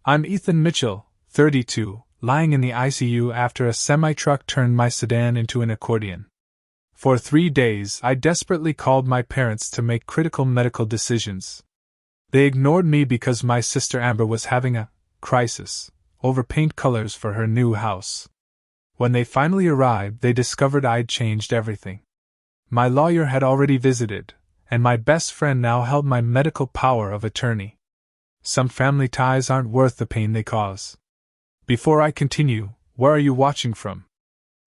I'm Ethan Mitchell, 32, lying in the ICU after a semi-truck turned my sedan into an accordion. For 3 days, I desperately called my parents to make critical medical decisions. They ignored me because my sister Amber was having a crisis over paint colors for her new house. When they finally arrived, they discovered I'd changed everything. My lawyer had already visited, and my best friend now held my medical power of attorney. Some family ties aren't worth the pain they cause. Before I continue, where are you watching from?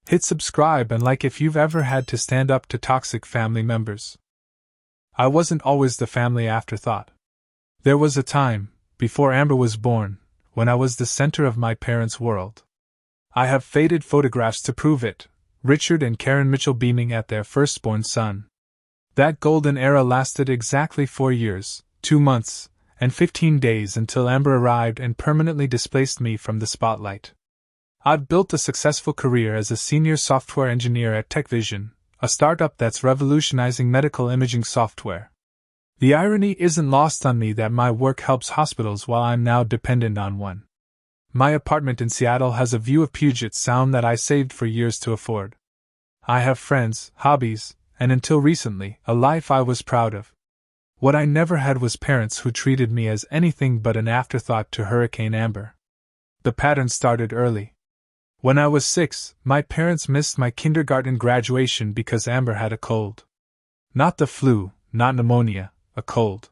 Hit subscribe and like if you've ever had to stand up to toxic family members. I wasn't always the family afterthought. There was a time, before Amber was born, when I was the center of my parents' world. I have faded photographs to prove it, Richard and Karen Mitchell beaming at their firstborn son. That golden era lasted exactly 4 years, 2 months, and 15 days until Amber arrived and permanently displaced me from the spotlight. I've built a successful career as a senior software engineer at TechVision, a startup that's revolutionizing medical imaging software. The irony isn't lost on me that my work helps hospitals while I'm now dependent on one. My apartment in Seattle has a view of Puget Sound that I saved for years to afford. I have friends, hobbies, and until recently, a life I was proud of. What I never had was parents who treated me as anything but an afterthought to Hurricane Amber. The pattern started early. When I was 6, my parents missed my kindergarten graduation because Amber had a cold. Not the flu, not pneumonia, a cold.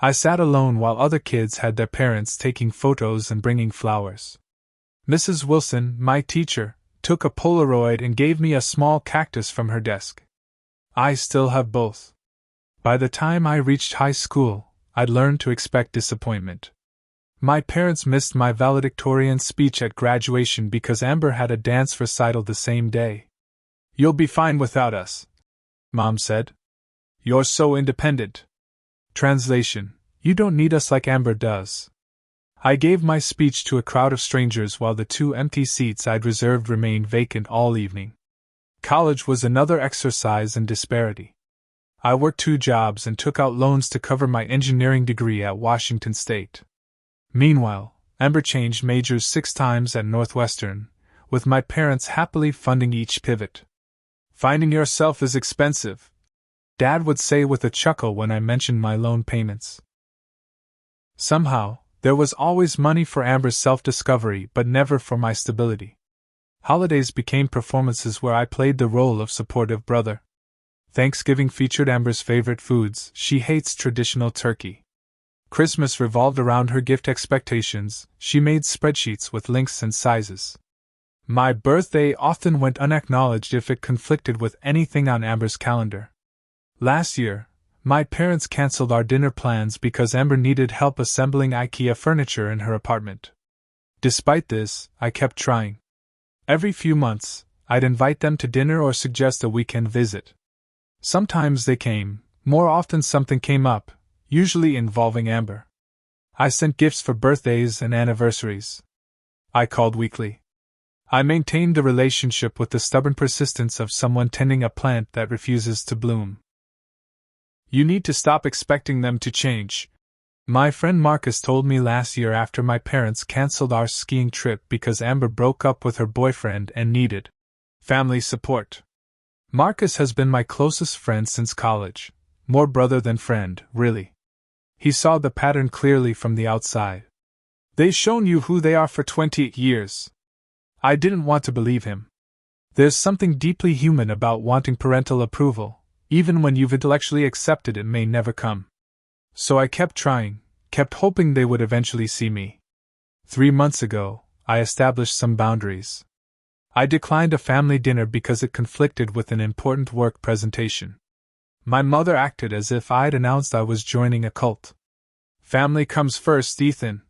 I sat alone while other kids had their parents taking photos and bringing flowers. Mrs. Wilson, my teacher, took a Polaroid and gave me a small cactus from her desk. I still have both. By the time I reached high school, I'd learned to expect disappointment. My parents missed my valedictorian speech at graduation because Amber had a dance recital the same day. "You'll be fine without us," Mom said. "You're so independent." Translation: you don't need us like Amber does. I gave my speech to a crowd of strangers while the 2 empty seats I'd reserved remained vacant all evening. College was another exercise in disparity. I worked 2 jobs and took out loans to cover my engineering degree at Washington State. Meanwhile, Amber changed majors 6 times at Northwestern, with my parents happily funding each pivot. "Finding yourself is expensive," Dad would say with a chuckle when I mentioned my loan payments. Somehow, there was always money for Amber's self-discovery but never for my stability. Holidays became performances where I played the role of supportive brother. Thanksgiving featured Amber's favorite foods. She hates traditional turkey. Christmas revolved around her gift expectations. She made spreadsheets with links and sizes. My birthday often went unacknowledged if it conflicted with anything on Amber's calendar. Last year, my parents canceled our dinner plans because Amber needed help assembling IKEA furniture in her apartment. Despite this, I kept trying. Every few months, I'd invite them to dinner or suggest a weekend visit. Sometimes they came, more often something came up, usually involving Amber. I sent gifts for birthdays and anniversaries. I called weekly. I maintained the relationship with the stubborn persistence of someone tending a plant that refuses to bloom. "You need to stop expecting them to change," my friend Marcus told me last year after my parents canceled our skiing trip because Amber broke up with her boyfriend and needed family support. Marcus has been my closest friend since college, more brother than friend, really. He saw the pattern clearly from the outside. "They've shown you who they are for 20 years. I didn't want to believe him. There's something deeply human about wanting parental approval, even when you've intellectually accepted it may never come. So I kept trying, kept hoping they would eventually see me. 3 months ago, I established some boundaries. I declined a family dinner because it conflicted with an important work presentation. My mother acted as if I'd announced I was joining a cult. "Family comes first, Ethan,"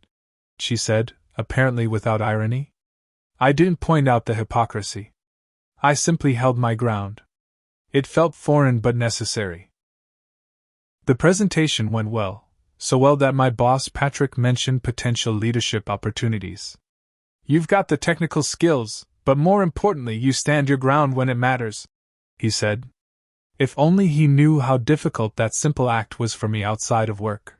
she said, apparently without irony. I didn't point out the hypocrisy. I simply held my ground. It felt foreign but necessary. The presentation went well, so well that my boss Patrick mentioned potential leadership opportunities. "You've got the technical skills, but more importantly, you stand your ground when it matters," he said. If only he knew how difficult that simple act was for me outside of work.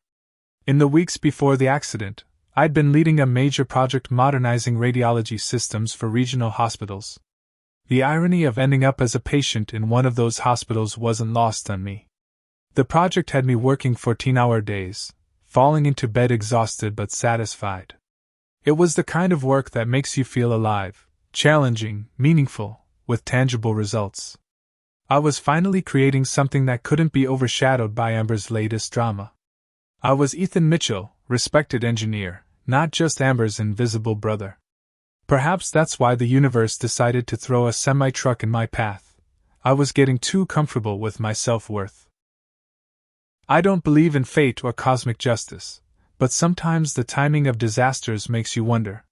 In the weeks before the accident, I'd been leading a major project modernizing radiology systems for regional hospitals. The irony of ending up as a patient in one of those hospitals wasn't lost on me. The project had me working 14-hour days, falling into bed exhausted but satisfied. It was the kind of work that makes you feel alive, challenging, meaningful, with tangible results. I was finally creating something that couldn't be overshadowed by Amber's latest drama. I was Ethan Mitchell, respected engineer, not just Amber's invisible brother. Perhaps that's why the universe decided to throw a semi-truck in my path. I was getting too comfortable with my self-worth. I don't believe in fate or cosmic justice, but sometimes the timing of disasters makes you wonder.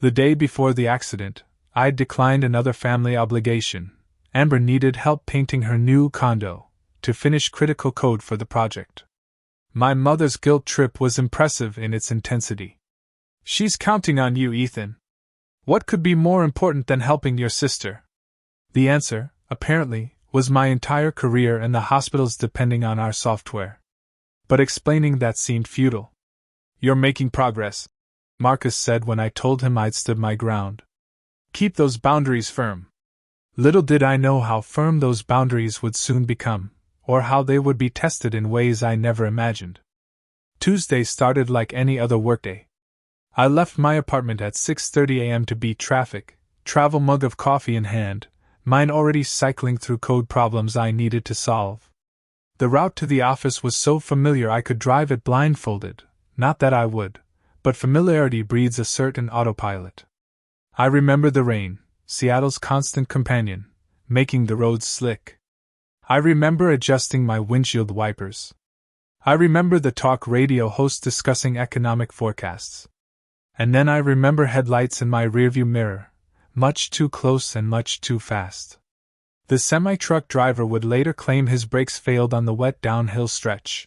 The day before the accident, I'd declined another family obligation. Amber needed help painting her new condo, to finish critical code for the project. My mother's guilt trip was impressive in its intensity. "She's counting on you, Ethan. What could be more important than helping your sister?" The answer, apparently, was my entire career and the hospitals depending on our software. But explaining that seemed futile. "You're making progress," Marcus said when I told him I'd stood my ground. "Keep those boundaries firm." Little did I know how firm those boundaries would soon become, or how they would be tested in ways I never imagined. Tuesday started like any other workday. I left my apartment at 6:30 a.m. to beat traffic, travel mug of coffee in hand, mine already cycling through code problems I needed to solve. The route to the office was so familiar I could drive it blindfolded, not that I would, but familiarity breeds a certain autopilot. I remember the rain, Seattle's constant companion, making the roads slick. I remember adjusting my windshield wipers. I remember the talk radio host discussing economic forecasts. And then I remember headlights in my rearview mirror, much too close and much too fast. The semi-truck driver would later claim his brakes failed on the wet downhill stretch.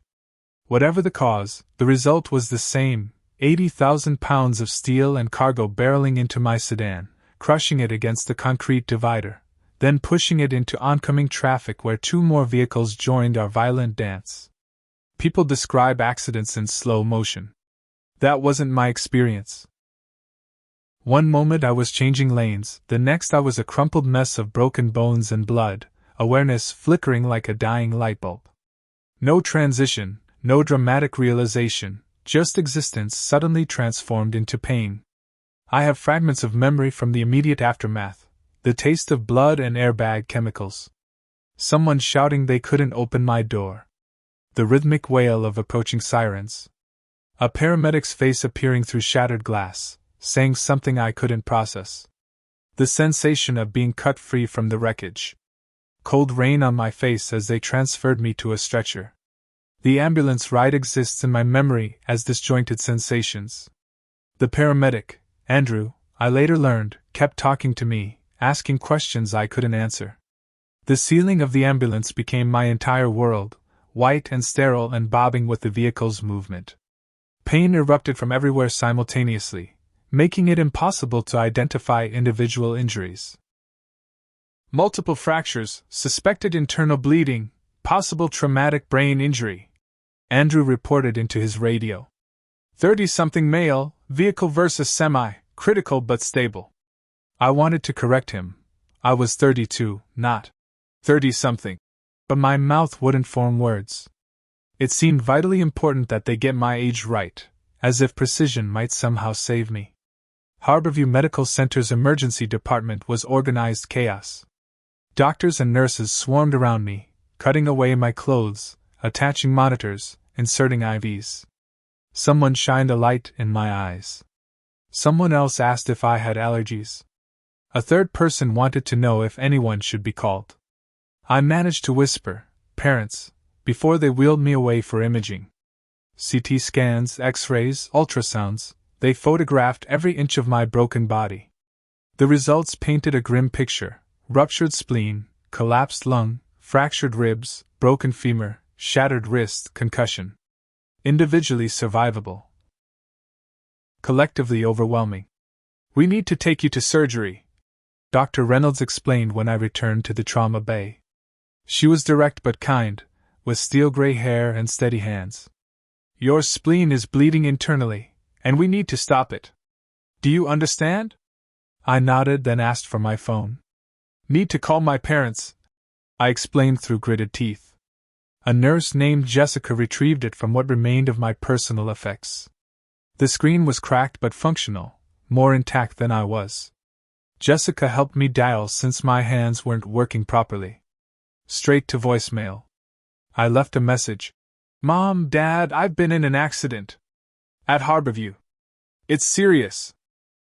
Whatever the cause, the result was the same: 80,000 pounds of steel and cargo barreling into my sedan, crushing it against the concrete divider, then pushing it into oncoming traffic where two more vehicles joined our violent dance. People describe accidents in slow motion. That wasn't my experience. One moment I was changing lanes, the next I was a crumpled mess of broken bones and blood, awareness flickering like a dying light bulb. No transition, no dramatic realization, just existence suddenly transformed into pain. I have fragments of memory from the immediate aftermath, the taste of blood and airbag chemicals. Someone shouting they couldn't open my door. The rhythmic wail of approaching sirens. A paramedic's face appearing through shattered glass, saying something I couldn't process. The sensation of being cut free from the wreckage. Cold rain on my face as they transferred me to a stretcher. The ambulance ride exists in my memory as disjointed sensations. The paramedic, Andrew, I later learned, kept talking to me, asking questions I couldn't answer. The ceiling of the ambulance became my entire world, white and sterile and bobbing with the vehicle's movement. Pain erupted from everywhere simultaneously, making it impossible to identify individual injuries. Multiple fractures, suspected internal bleeding, possible traumatic brain injury, Andrew reported into his radio. 30-something male, vehicle versus semi, critical but stable. I wanted to correct him. I was 32, not 30-something. But my mouth wouldn't form words. It seemed vitally important that they get my age right, as if precision might somehow save me. Harborview Medical Center's emergency department was organized chaos. Doctors and nurses swarmed around me, cutting away my clothes, attaching monitors, inserting IVs. Someone shined a light in my eyes. Someone else asked if I had allergies. A third person wanted to know if anyone should be called. I managed to whisper, "Parents," before they wheeled me away for imaging. CT scans, X-rays, ultrasounds, they photographed every inch of my broken body. The results painted a grim picture: ruptured spleen, collapsed lung, fractured ribs, broken femur, shattered wrist, concussion. Individually survivable. Collectively overwhelming. "We need to take you to surgery," Dr. Reynolds explained when I returned to the trauma bay. She was direct but kind, with steel gray hair and steady hands. "Your spleen is bleeding internally, And we need to stop it. Do you understand? I nodded, then asked for my phone. Need to call my parents, I explained through gritted teeth. A nurse named Jessica retrieved it from what remained of my personal effects. The screen was cracked but functional, more intact than I was. Jessica helped me dial since my hands weren't working properly. Straight to voicemail. I left a message. Mom, Dad, I've been in an accident. At Harborview. It's serious.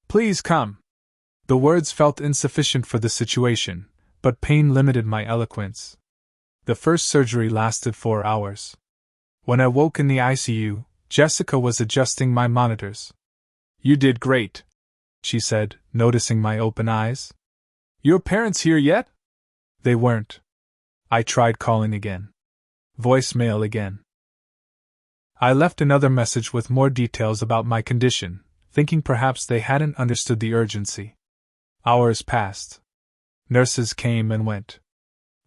Please come. The words felt insufficient for the situation, but pain limited my eloquence. The first surgery lasted 4 hours. When I woke in the ICU, Jessica was adjusting my monitors. You did great, she said, noticing my open eyes. Your parents here yet? They weren't. I tried calling again. Voicemail again. I left another message with more details about my condition, thinking perhaps they hadn't understood the urgency. Hours passed. Nurses came and went.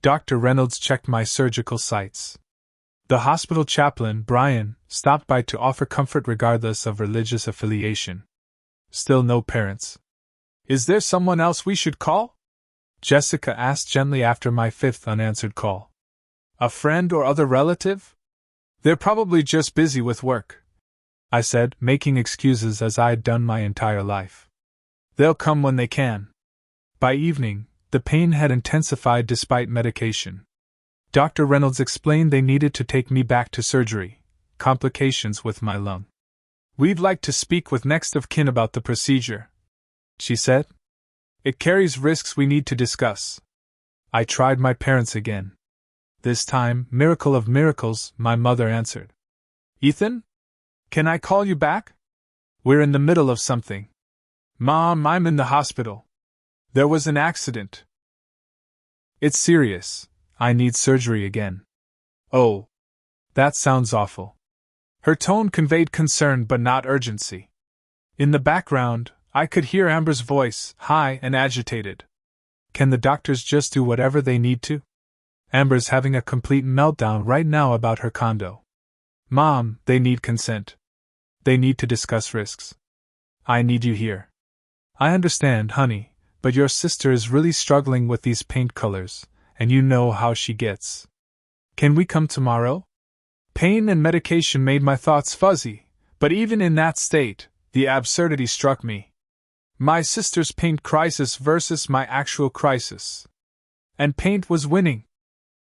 Dr. Reynolds checked my surgical sites. The hospital chaplain, Brian, stopped by to offer comfort regardless of religious affiliation. Still no parents. Is there someone else we should call? Jessica asked gently after my 5th unanswered call. A friend or other relative? They're probably just busy with work, I said, making excuses as I'd done my entire life. They'll come when they can. By evening, the pain had intensified despite medication. Dr. Reynolds explained they needed to take me back to surgery, complications with my lung. We'd like to speak with next of kin about the procedure, she said. It carries risks we need to discuss. I tried my parents again. This time, miracle of miracles, my mother answered. Ethan? Can I call you back? We're in the middle of something. Mom, I'm in the hospital. There was an accident. It's serious. I need surgery again. Oh. That sounds awful. Her tone conveyed concern but not urgency. In the background, I could hear Amber's voice, high and agitated. Can the doctors just do whatever they need to? Amber's having a complete meltdown right now about her condo. Mom, they need consent. They need to discuss risks. I need you here. I understand, honey, but your sister is really struggling with these paint colors, and you know how she gets. Can we come tomorrow? Pain and medication made my thoughts fuzzy, but even in that state, the absurdity struck me. My sister's paint crisis versus my actual crisis. And paint was winning.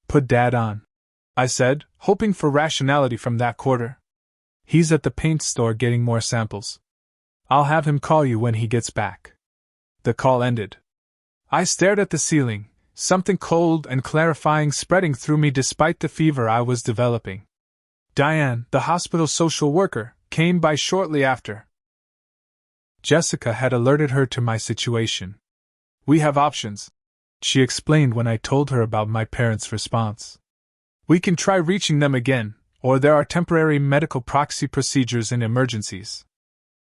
Put Dad on, I said, hoping for rationality from that quarter. He's at the paint store getting more samples. I'll have him call you when he gets back. The call ended. I stared at the ceiling, something cold and clarifying spreading through me despite the fever I was developing. Diane, the hospital social worker, came by shortly after. Jessica had alerted her to my situation. We have options, she explained when I told her about my parents' response. We can try reaching them again, or there are temporary medical proxy procedures in emergencies.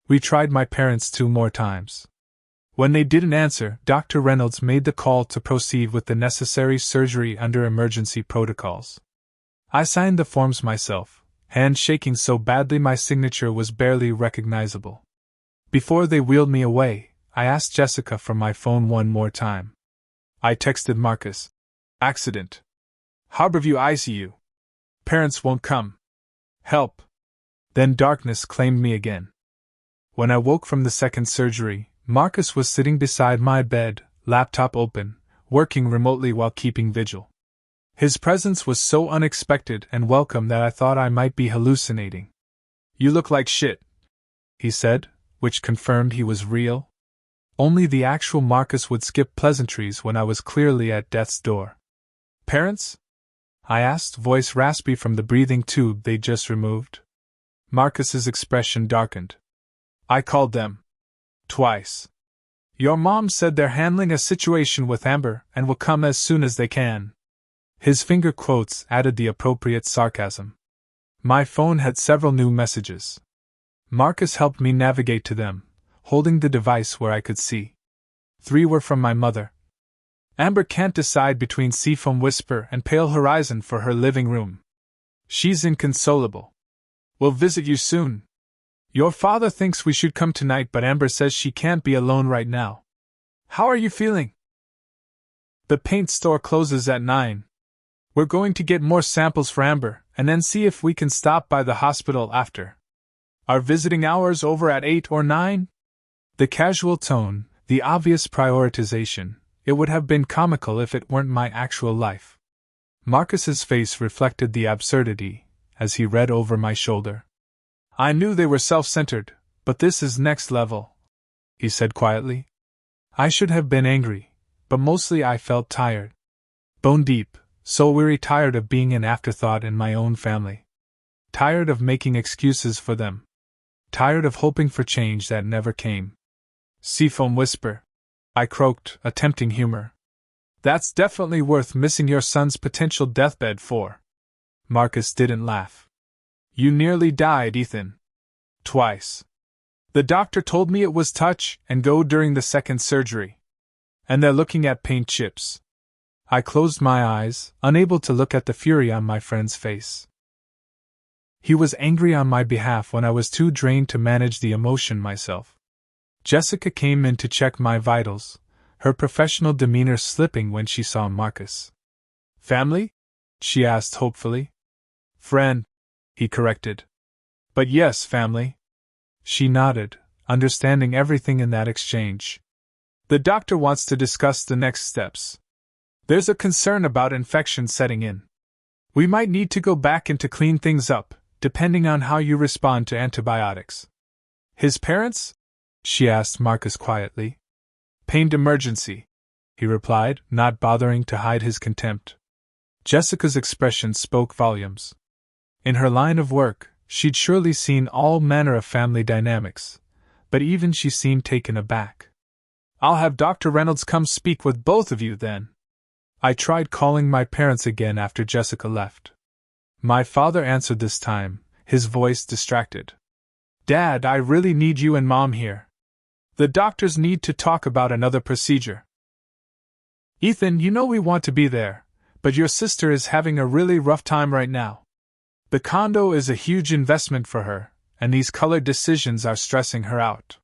We tried my parents 2 more times. When they didn't answer, Dr. Reynolds made the call to proceed with the necessary surgery under emergency protocols. I signed the forms myself, hand shaking so badly my signature was barely recognizable. Before they wheeled me away, I asked Jessica for my phone one more time. I texted Marcus. Accident. Harborview ICU. Parents won't come. Help. Then darkness claimed me again. When I woke from the second surgery, Marcus was sitting beside my bed, laptop open, working remotely while keeping vigil. His presence was so unexpected and welcome that I thought I might be hallucinating. You look like shit, he said, which confirmed he was real. Only the actual Marcus would skip pleasantries when I was clearly at death's door. Parents? I asked, voice raspy from the breathing tube they'd just removed. Marcus's expression darkened. I called them. Twice. Your mom said they're handling a situation with Amber and will come as soon as they can. His finger quotes added the appropriate sarcasm. My phone had several new messages. Marcus helped me navigate to them, holding the device where I could see. 3 were from my mother. Amber can't decide between Seafoam Whisper and Pale Horizon for her living room. She's inconsolable. We'll visit you soon. Your father thinks we should come tonight, but Amber says she can't be alone right now. How are you feeling? The paint store closes at 9. We're going to get more samples for Amber, and then see if we can stop by the hospital after. Are visiting hours over at 8 or 9? The casual tone, the obvious prioritization, it would have been comical if it weren't my actual life. Marcus's face reflected the absurdity, as he read over my shoulder. I knew they were self-centered, but this is next level, he said quietly. I should have been angry, but mostly I felt tired. Bone deep, so weary, tired of being an afterthought in my own family. Tired of making excuses for them. Tired of hoping for change that never came. Seafoam whisper. I croaked, attempting humor. That's definitely worth missing your son's potential deathbed for. Marcus didn't laugh. You nearly died, Ethan. Twice. The doctor told me it was touch and go during the second surgery. And they're looking at paint chips. I closed my eyes, unable to look at the fury on my friend's face. He was angry on my behalf when I was too drained to manage the emotion myself. Jessica came in to check my vitals, her professional demeanor slipping when she saw Marcus. Family? She asked hopefully. Friend, he corrected. But yes, family. She nodded, understanding everything in that exchange. The doctor wants to discuss the next steps. There's a concern about infection setting in. We might need to go back in to clean things up, depending on how you respond to antibiotics. His parents? She asked Marcus quietly. Pained emergency, he replied, not bothering to hide his contempt. Jessica's expression spoke volumes. In her line of work, she'd surely seen all manner of family dynamics, but even she seemed taken aback. I'll have Dr. Reynolds come speak with both of you then. I tried calling my parents again after Jessica left. My father answered this time, his voice distracted. Dad, I really need you and Mom here. The doctors need to talk about another procedure. Ethan, you know we want to be there, but your sister is having a really rough time right now. The condo is a huge investment for her, and these colored decisions are stressing her out.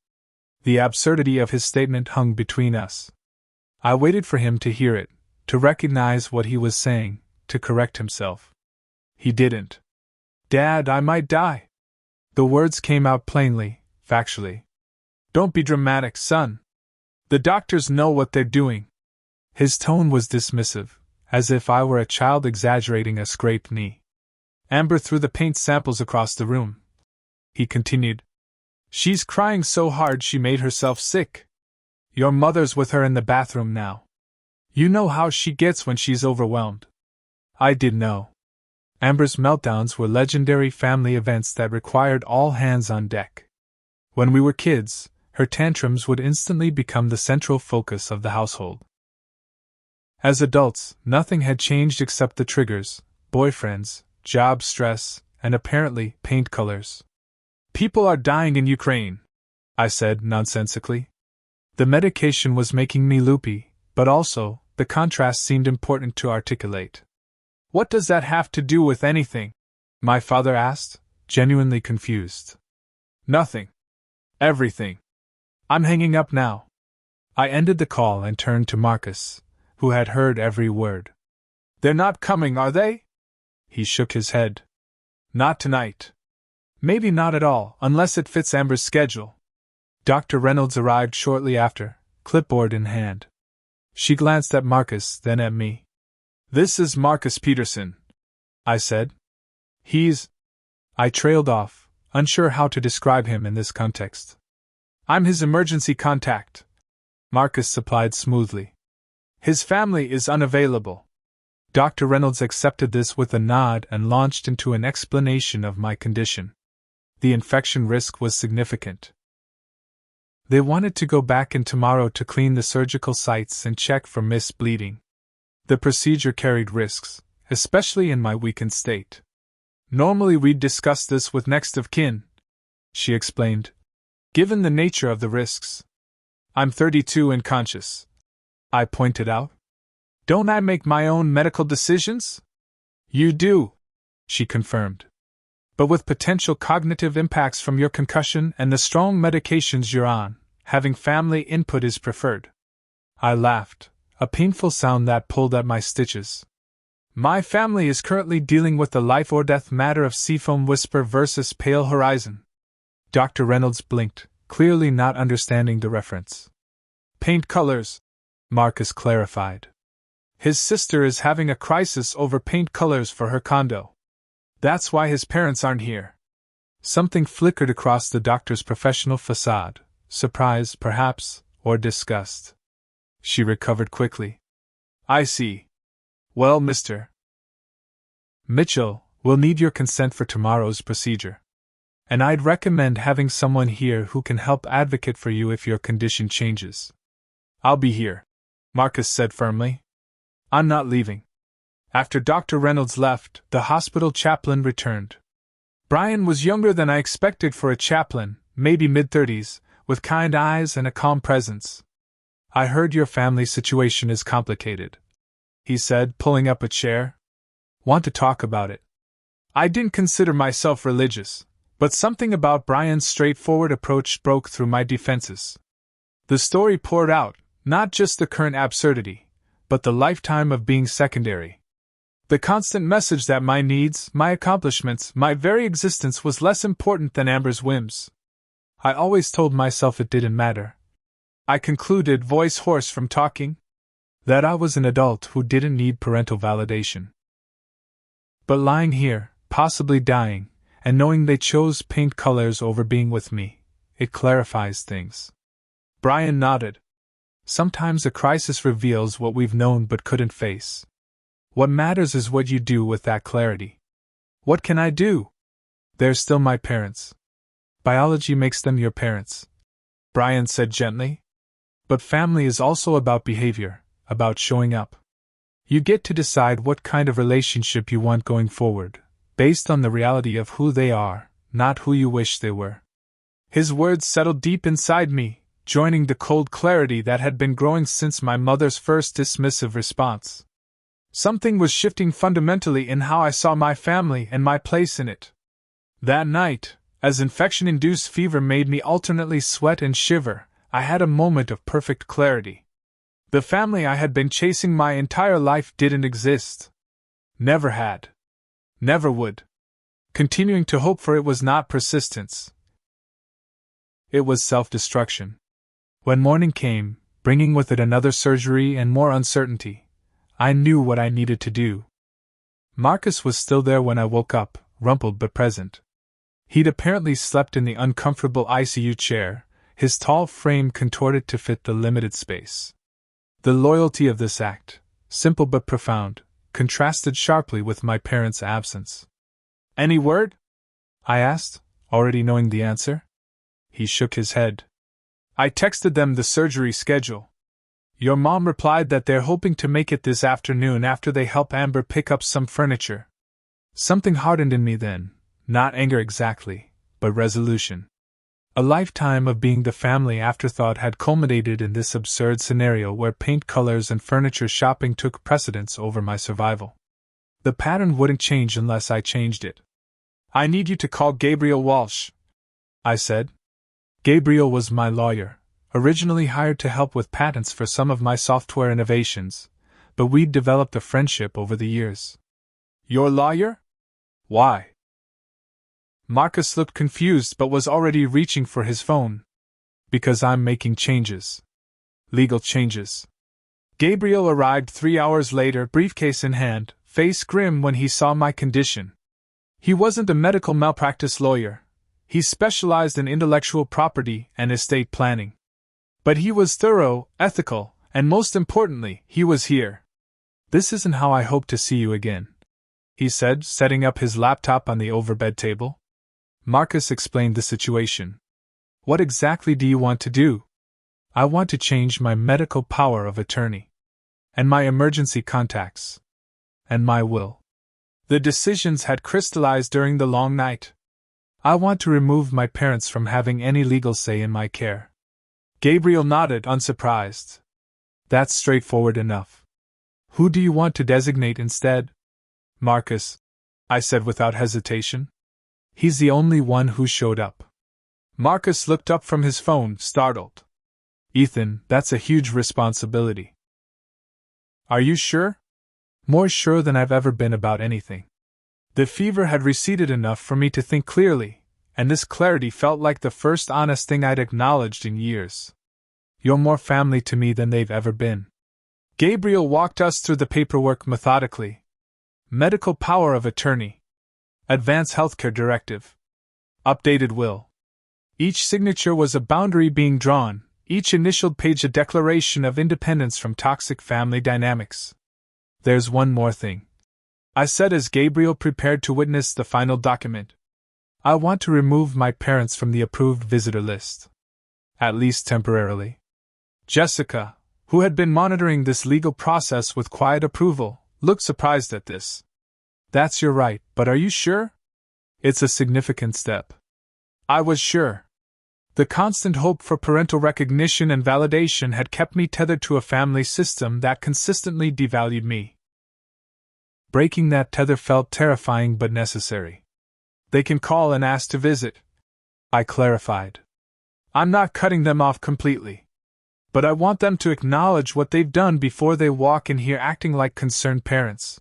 The absurdity of his statement hung between us. I waited for him to hear it, to recognize what he was saying, to correct himself. He didn't. Dad, I might die. The words came out plainly, factually. Don't be dramatic, son. The doctors know what they're doing. His tone was dismissive, as if I were a child exaggerating a scraped knee. Amber threw the paint samples across the room. He continued. She's crying so hard she made herself sick. Your mother's with her in the bathroom now. You know how she gets when she's overwhelmed. I did know. Amber's meltdowns were legendary family events that required all hands on deck. When we were kids, her tantrums would instantly become the central focus of the household. As adults, nothing had changed except the triggers, boyfriends, job stress, and apparently paint colors. People are dying in Ukraine, I said nonsensically. The medication was making me loopy, but also, the contrast seemed important to articulate. What does that have to do with anything? My father asked, genuinely confused. Nothing. Everything. I'm hanging up now. I ended the call and turned to Marcus, who had heard every word. They're not coming, are they? He shook his head. Not tonight. Maybe not at all, unless it fits Amber's schedule. Dr. Reynolds arrived shortly after, clipboard in hand. She glanced at Marcus, then at me. This is Marcus Peterson, I said. He's... I trailed off, unsure how to describe him in this context. I'm his emergency contact, Marcus supplied smoothly. His family is unavailable. Dr. Reynolds accepted this with a nod and launched into an explanation of my condition. The infection risk was significant. They wanted to go back in tomorrow to clean the surgical sites and check for missed bleeding. The procedure carried risks, especially in my weakened state. Normally we'd discuss this with next of kin, she explained. Given the nature of the risks. I'm 32 and conscious, I pointed out. Don't I make my own medical decisions? You do, she confirmed. But with potential cognitive impacts from your concussion and the strong medications you're on, having family input is preferred. I laughed, a painful sound that pulled at my stitches. My family is currently dealing with the life or death matter of Seafoam Whisper versus Pale Horizon. Dr. Reynolds blinked, clearly not understanding the reference. Paint colors, Marcus clarified. His sister is having a crisis over paint colors for her condo. That's why his parents aren't here. Something flickered across the doctor's professional facade, surprise, perhaps, or disgust. She recovered quickly. I see. Well, Mr. Mitchell, we'll need your consent for tomorrow's procedure. And I'd recommend having someone here who can help advocate for you if your condition changes. I'll be here, Marcus said firmly. I'm not leaving. After Dr. Reynolds left, the hospital chaplain returned. Brian was younger than I expected for a chaplain, maybe mid-30s, with kind eyes and a calm presence. I heard your family situation is complicated, he said, pulling up a chair. Want to talk about it? I didn't consider myself religious, but something about Brian's straightforward approach broke through my defenses. The story poured out, not just the current absurdity, but the lifetime of being secondary. The constant message that my needs, my accomplishments, my very existence was less important than Amber's whims. I always told myself it didn't matter. I concluded, voice hoarse from talking, that I was an adult who didn't need parental validation. But lying here, possibly dying, and knowing they chose paint colors over being with me, it clarifies things. Brian nodded. Sometimes a crisis reveals what we've known but couldn't face. What matters is what you do with that clarity. What can I do? They're still my parents. Biology makes them your parents, Brian said gently. But family is also about behavior, about showing up. You get to decide what kind of relationship you want going forward, based on the reality of who they are, not who you wish they were. His words settled deep inside me, joining the cold clarity that had been growing since my mother's first dismissive response. Something was shifting fundamentally in how I saw my family and my place in it. That night, as infection-induced fever made me alternately sweat and shiver, I had a moment of perfect clarity. The family I had been chasing my entire life didn't exist. Never had. Never would. Continuing to hope for it was not persistence. It was self-destruction. When morning came, bringing with it another surgery and more uncertainty, I knew what I needed to do. Marcus was still there when I woke up, rumpled but present. He'd apparently slept in the uncomfortable ICU chair, his tall frame contorted to fit the limited space. The loyalty of this act, simple but profound, contrasted sharply with my parents' absence. Any word? I asked, already knowing the answer. He shook his head. I texted them the surgery schedule. Your mom replied that they're hoping to make it this afternoon after they help Amber pick up some furniture. Something hardened in me then, not anger exactly, but resolution. A lifetime of being the family afterthought had culminated in this absurd scenario where paint colors and furniture shopping took precedence over my survival. The pattern wouldn't change unless I changed it. I need you to call Gabriel Walsh, I said. Gabriel was my lawyer, originally hired to help with patents for some of my software innovations, but we'd developed a friendship over the years. Your lawyer? Why? Marcus looked confused but was already reaching for his phone. Because I'm making changes. Legal changes. Gabriel arrived 3 hours later, briefcase in hand, face grim when he saw my condition. He wasn't a medical malpractice lawyer. He specialized in intellectual property and estate planning. But he was thorough, ethical, and most importantly, he was here. This isn't how I hope to see you again, he said, setting up his laptop on the overbed table. Marcus explained the situation. What exactly do you want to do? I want to change my medical power of attorney. And my emergency contacts. And my will. The decisions had crystallized during the long night. I want to remove my parents from having any legal say in my care. Gabriel nodded, unsurprised. That's straightforward enough. Who do you want to designate instead? Marcus, I said without hesitation. He's the only one who showed up. Marcus looked up from his phone, startled. Ethan, that's a huge responsibility. Are you sure? More sure than I've ever been about anything. The fever had receded enough for me to think clearly, and this clarity felt like the first honest thing I'd acknowledged in years. You're more family to me than they've ever been. Gabriel walked us through the paperwork methodically. Medical power of attorney. Advance healthcare directive. Updated will. Each signature was a boundary being drawn, each initialed page a declaration of independence from toxic family dynamics. There's one more thing, I said as Gabriel prepared to witness the final document. I want to remove my parents from the approved visitor list. At least temporarily. Jessica, who had been monitoring this legal process with quiet approval, looked surprised at this. That's your right, but are you sure? It's a significant step. I was sure. The constant hope for parental recognition and validation had kept me tethered to a family system that consistently devalued me. Breaking that tether felt terrifying but necessary. They can call and ask to visit, I clarified. I'm not cutting them off completely. But I want them to acknowledge what they've done before they walk in here acting like concerned parents.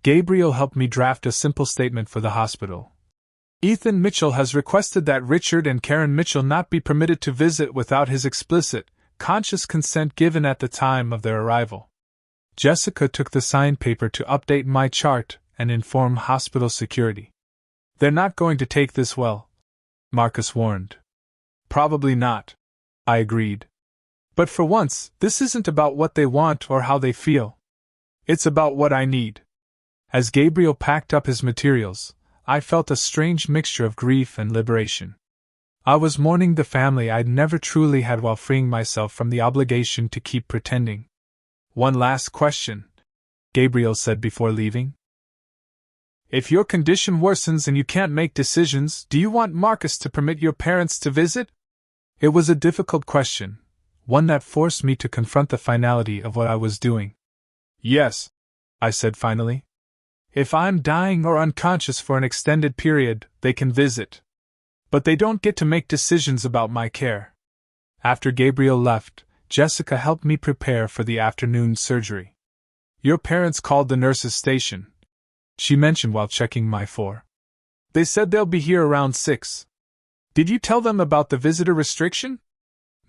Gabriel helped me draft a simple statement for the hospital. Ethan Mitchell has requested that Richard and Karen Mitchell not be permitted to visit without his explicit, conscious consent given at the time of their arrival. Jessica took the signed paper to update my chart and inform hospital security. They're not going to take this well, Marcus warned. Probably not, I agreed. But for once, this isn't about what they want or how they feel. It's about what I need. As Gabriel packed up his materials, I felt a strange mixture of grief and liberation. I was mourning the family I'd never truly had while freeing myself from the obligation to keep pretending. One last question, Gabriel said before leaving. If your condition worsens and you can't make decisions, do you want Marcus to permit your parents to visit? It was a difficult question, one that forced me to confront the finality of what I was doing. Yes, I said finally. If I'm dying or unconscious for an extended period, they can visit. But they don't get to make decisions about my care. After Gabriel left, Jessica helped me prepare for the afternoon surgery. Your parents called the nurses' station, she mentioned while checking my phone. They said they'll be here around 6. Did you tell them about the visitor restriction?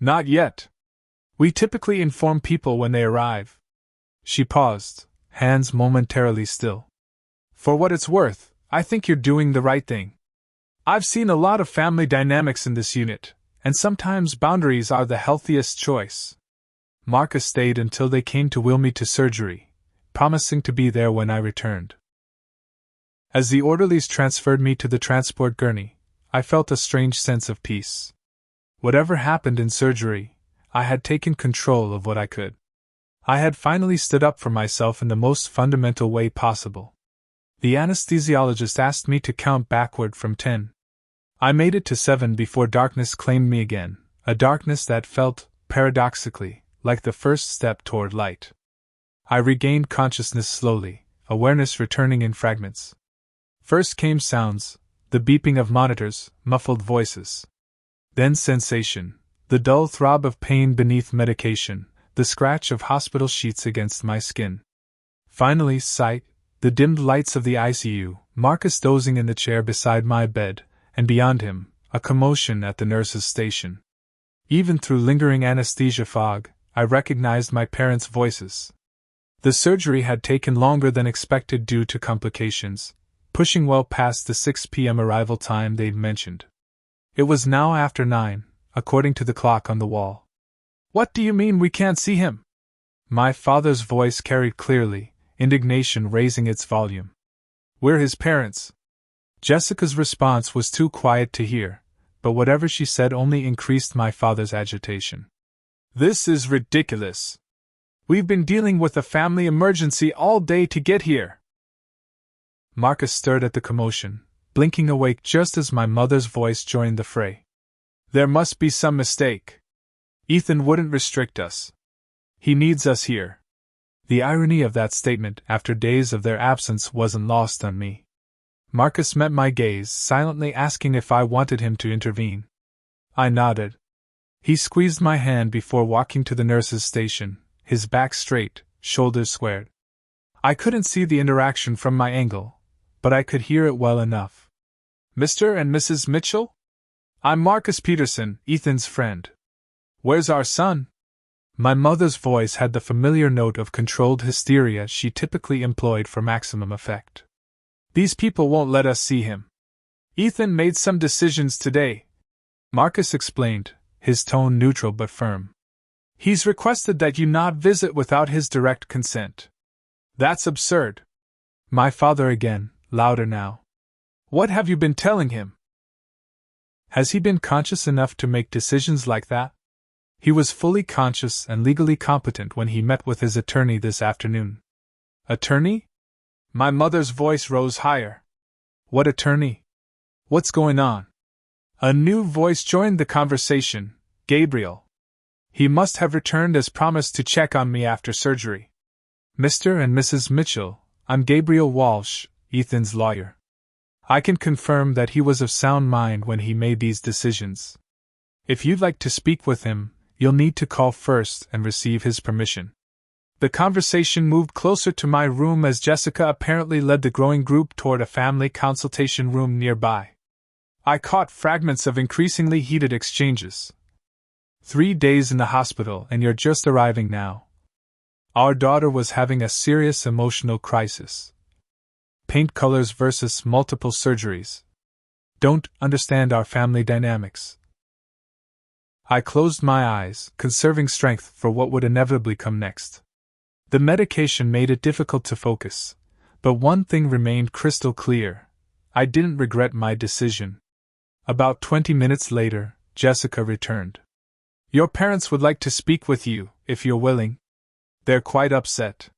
Not yet. We typically inform people when they arrive. She paused, hands momentarily still. For what it's worth, I think you're doing the right thing. I've seen a lot of family dynamics in this unit, and sometimes boundaries are the healthiest choice. Marcus stayed until they came to wheel me to surgery, promising to be there when I returned. As the orderlies transferred me to the transport gurney, I felt a strange sense of peace. Whatever happened in surgery, I had taken control of what I could. I had finally stood up for myself in the most fundamental way possible. The anesthesiologist asked me to count backward from 10. I made it to 7 before darkness claimed me again, a darkness that felt, paradoxically, like the first step toward light. I regained consciousness slowly, awareness returning in fragments. First came sounds, the beeping of monitors, muffled voices. Then sensation, the dull throb of pain beneath medication, the scratch of hospital sheets against my skin. Finally sight, the dimmed lights of the ICU, Marcus dozing in the chair beside my bed, and beyond him, a commotion at the nurse's station. Even through lingering anesthesia fog, I recognized my parents' voices. The surgery had taken longer than expected due to complications, pushing well past the 6 p.m. arrival time they'd mentioned. It was now after 9, according to the clock on the wall. What do you mean we can't see him? My father's voice carried clearly, indignation raising its volume. We're his parents. Jessica's response was too quiet to hear, but whatever she said only increased my father's agitation. This is ridiculous. We've been dealing with a family emergency all day to get here. Marcus stirred at the commotion, blinking awake just as my mother's voice joined the fray. There must be some mistake. Ethan wouldn't restrict us. He needs us here. The irony of that statement after days of their absence wasn't lost on me. Marcus met my gaze, silently asking if I wanted him to intervene. I nodded. He squeezed my hand before walking to the nurse's station, his back straight, shoulders squared. I couldn't see the interaction from my angle, but I could hear it well enough. Mr. and Mrs. Mitchell? I'm Marcus Peterson, Ethan's friend. Where's our son? My mother's voice had the familiar note of controlled hysteria she typically employed for maximum effect. These people won't let us see him. Ethan made some decisions today, Marcus explained, his tone neutral but firm. He's requested that you not visit without his direct consent. That's absurd. My father again, louder now. What have you been telling him? Has he been conscious enough to make decisions like that? He was fully conscious and legally competent when he met with his attorney this afternoon. Attorney? My mother's voice rose higher. What attorney? What's going on? A new voice joined the conversation, Gabriel. He must have returned as promised to check on me after surgery. Mr. and Mrs. Mitchell, I'm Gabriel Walsh, Ethan's lawyer. I can confirm that he was of sound mind when he made these decisions. If you'd like to speak with him, you'll need to call first and receive his permission. The conversation moved closer to my room as Jessica apparently led the growing group toward a family consultation room nearby. I caught fragments of increasingly heated exchanges. 3 days in the hospital and you're just arriving now. Our daughter was having a serious emotional crisis. Paint colors versus multiple surgeries. Don't understand our family dynamics. I closed my eyes, conserving strength for what would inevitably come next. The medication made it difficult to focus, but one thing remained crystal clear. I didn't regret my decision. About 20 minutes later, Jessica returned. Your parents would like to speak with you, if you're willing. They're quite upset.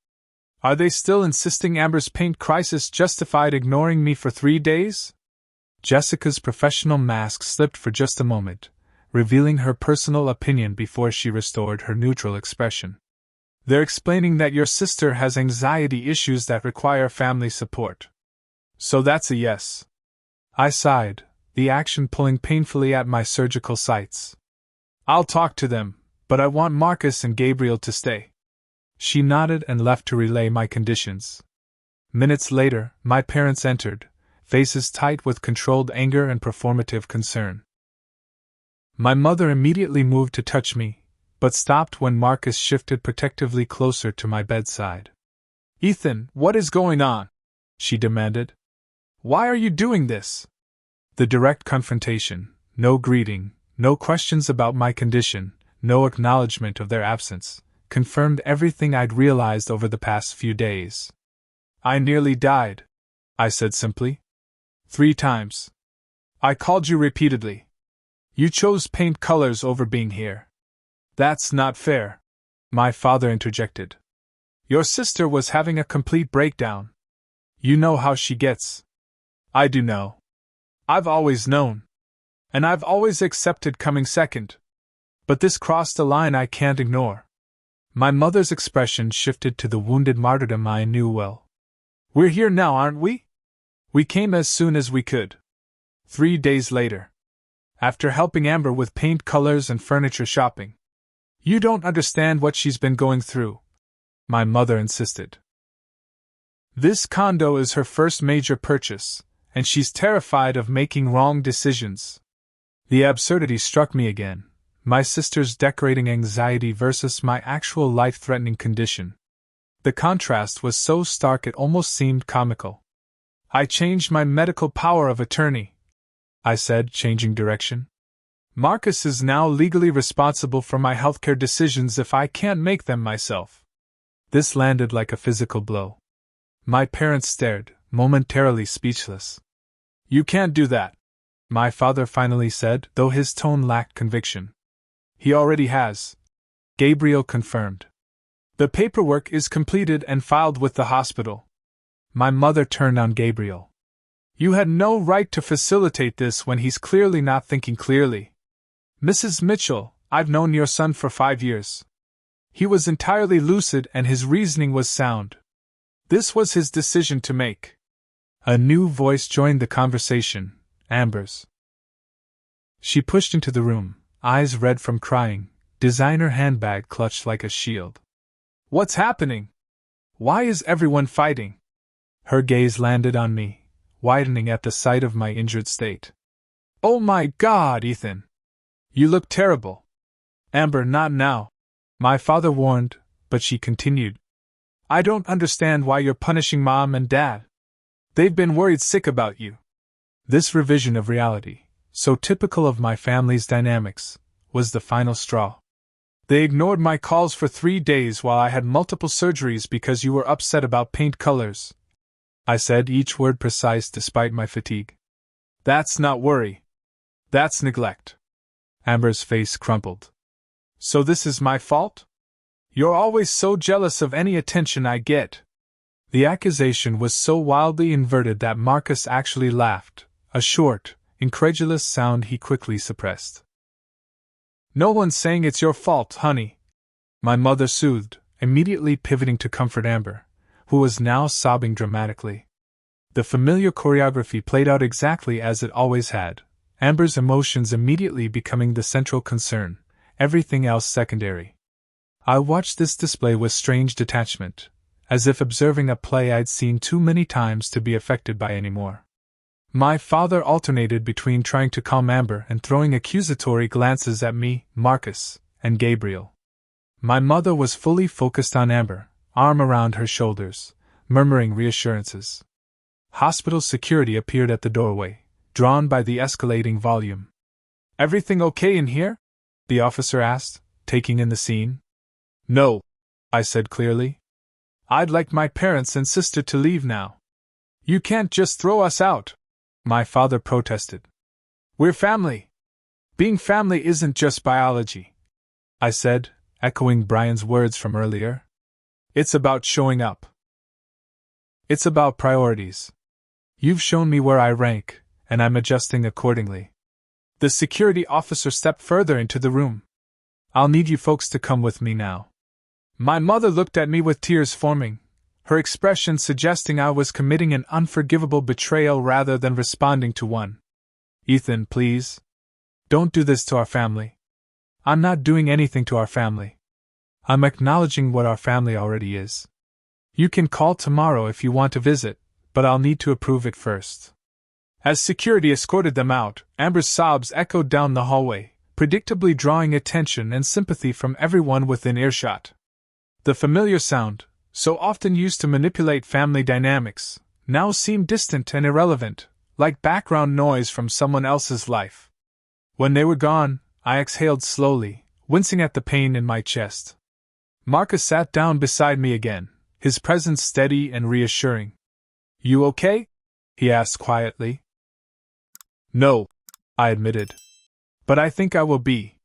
Are they still insisting Amber's paint crisis justified ignoring me for 3 days? Jessica's professional mask slipped for just a moment, revealing her personal opinion before she restored her neutral expression. They're explaining that your sister has anxiety issues that require family support. So that's a yes. I sighed, the action pulling painfully at my surgical sites. I'll talk to them, but I want Marcus and Gabriel to stay. She nodded and left to relay my conditions. Minutes later, my parents entered, faces tight with controlled anger and performative concern. My mother immediately moved to touch me, but stopped when Marcus shifted protectively closer to my bedside. Ethan, what is going on? She demanded. Why are you doing this? The direct confrontation, no greeting, no questions about my condition, no acknowledgement of their absence, confirmed everything I'd realized over the past few days. I nearly died, I said simply. 3 times. I called you repeatedly. You chose paint colors over being here. That's not fair, my father interjected. Your sister was having a complete breakdown. You know how she gets. I do know. I've always known. And I've always accepted coming second. But this crossed a line I can't ignore. My mother's expression shifted to the wounded martyrdom I knew well. We're here now, aren't we? We came as soon as we could. 3 days later. After helping Amber with paint colors and furniture shopping. You don't understand what she's been going through, my mother insisted. This condo is her first major purchase, and she's terrified of making wrong decisions. The absurdity struck me again, my sister's decorating anxiety versus my actual life-threatening condition. The contrast was so stark it almost seemed comical. I changed my medical power of attorney, I said, changing direction. Marcus is now legally responsible for my healthcare decisions if I can't make them myself. This landed like a physical blow. My parents stared, momentarily speechless. You can't do that, my father finally said, though his tone lacked conviction. He already has, Gabriel confirmed. The paperwork is completed and filed with the hospital. My mother turned on Gabriel. You had no right to facilitate this when he's clearly not thinking clearly. Mrs. Mitchell, I've known your son for 5 years. He was entirely lucid and his reasoning was sound. This was his decision to make. A new voice joined the conversation, Amber's. She pushed into the room, eyes red from crying, designer handbag clutched like a shield. What's happening? Why is everyone fighting? Her gaze landed on me, widening at the sight of my injured state. Oh my God, Ethan! You look terrible. Amber, not now. My father warned, but she continued. I don't understand why you're punishing Mom and Dad. They've been worried sick about you. This revision of reality, so typical of my family's dynamics, was the final straw. They ignored my calls for 3 days while I had multiple surgeries because you were upset about paint colors. I said, each word precise despite my fatigue. That's not worry. That's neglect. Amber's face crumpled. So this is my fault? You're always so jealous of any attention I get. The accusation was so wildly inverted that Marcus actually laughed, a short, incredulous sound he quickly suppressed. No one's saying it's your fault, honey. My mother soothed, immediately pivoting to comfort Amber, who was now sobbing dramatically. The familiar choreography played out exactly as it always had, Amber's emotions immediately becoming the central concern, everything else secondary. I watched this display with strange detachment, as if observing a play I'd seen too many times to be affected by anymore. My father alternated between trying to calm Amber and throwing accusatory glances at me, Marcus, and Gabriel. My mother was fully focused on Amber, arm around her shoulders, murmuring reassurances. Hospital security appeared at the doorway, drawn by the escalating volume. Everything okay in here? The officer asked, taking in the scene. No, I said clearly. I'd like my parents and sister to leave now. You can't just throw us out, my father protested. We're family. Being family isn't just biology, I said, echoing Brian's words from earlier. It's about showing up. It's about priorities. You've shown me where I rank, and I'm adjusting accordingly. The security officer stepped further into the room. I'll need you folks to come with me now. My mother looked at me with tears forming, her expression suggesting I was committing an unforgivable betrayal rather than responding to one. Ethan, please. Don't do this to our family. I'm not doing anything to our family. I'm acknowledging what our family already is. You can call tomorrow if you want to visit, but I'll need to approve it first. As security escorted them out, Amber's sobs echoed down the hallway, predictably drawing attention and sympathy from everyone within earshot. The familiar sound, so often used to manipulate family dynamics, now seemed distant and irrelevant, like background noise from someone else's life. When they were gone, I exhaled slowly, wincing at the pain in my chest. Marcus sat down beside me again, his presence steady and reassuring. You okay? He asked quietly. No, I admitted. But I think I will be.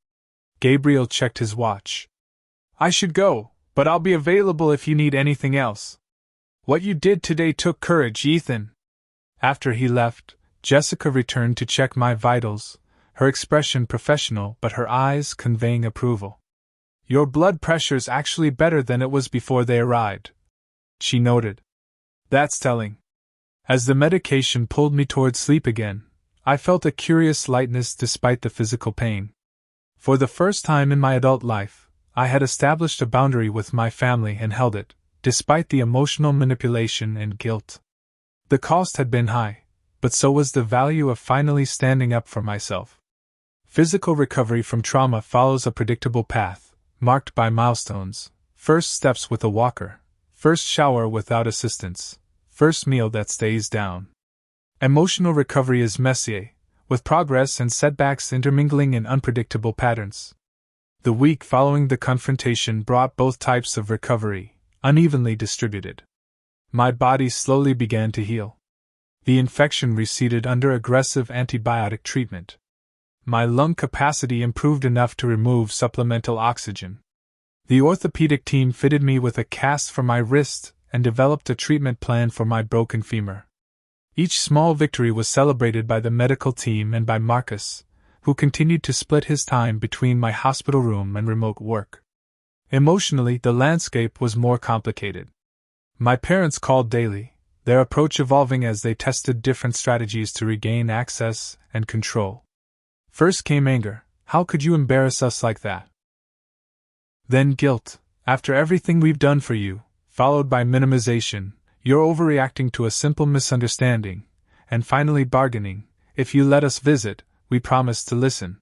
Gabriel checked his watch. I should go, but I'll be available if you need anything else. What you did today took courage, Ethan. After he left, Jessica returned to check my vitals, her expression professional but her eyes conveying approval. Your blood pressure's actually better than it was before they arrived, she noted. That's telling. As the medication pulled me toward sleep again, I felt a curious lightness despite the physical pain. For the first time in my adult life, I had established a boundary with my family and held it, despite the emotional manipulation and guilt. The cost had been high, but so was the value of finally standing up for myself. Physical recovery from trauma follows a predictable path, marked by milestones: first steps with a walker, first shower without assistance, first meal that stays down. Emotional recovery is messy, with progress and setbacks intermingling in unpredictable patterns. The week following the confrontation brought both types of recovery, unevenly distributed. My body slowly began to heal. The infection receded under aggressive antibiotic treatment. My lung capacity improved enough to remove supplemental oxygen. The orthopedic team fitted me with a cast for my wrist and developed a treatment plan for my broken femur. Each small victory was celebrated by the medical team and by Marcus, who continued to split his time between my hospital room and remote work. Emotionally, the landscape was more complicated. My parents called daily, their approach evolving as they tested different strategies to regain access and control. First came anger. How could you embarrass us like that? Then guilt. After everything we've done for you, followed by minimization, you're overreacting to a simple misunderstanding, and finally bargaining. If you let us visit, we promise to listen.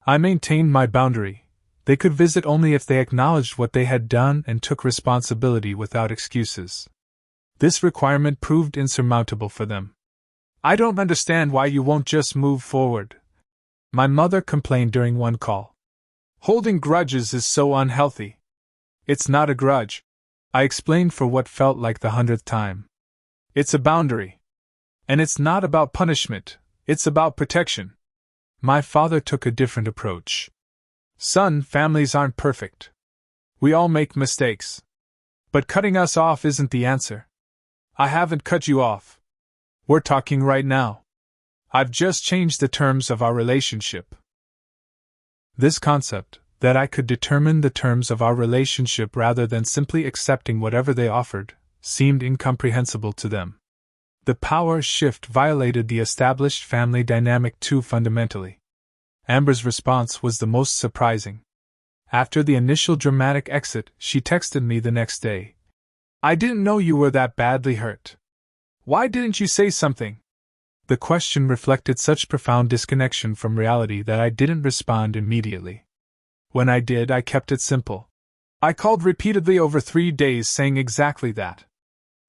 I maintained my boundary. They could visit only if they acknowledged what they had done and took responsibility without excuses. This requirement proved insurmountable for them. I don't understand why you won't just move forward, my mother complained during one call. Holding grudges is so unhealthy. It's not a grudge, I explained for what felt like the 100th time. It's a boundary. And it's not about punishment, it's about protection. My father took a different approach. Son, families aren't perfect. We all make mistakes. But cutting us off isn't the answer. I haven't cut you off. We're talking right now. I've just changed the terms of our relationship. This concept, that I could determine the terms of our relationship rather than simply accepting whatever they offered, seemed incomprehensible to them. The power shift violated the established family dynamic too fundamentally. Amber's response was the most surprising. After the initial dramatic exit, she texted me the next day. I didn't know you were that badly hurt. Why didn't you say something? The question reflected such profound disconnection from reality that I didn't respond immediately. When I did, I kept it simple. I called repeatedly over 3 days saying exactly that.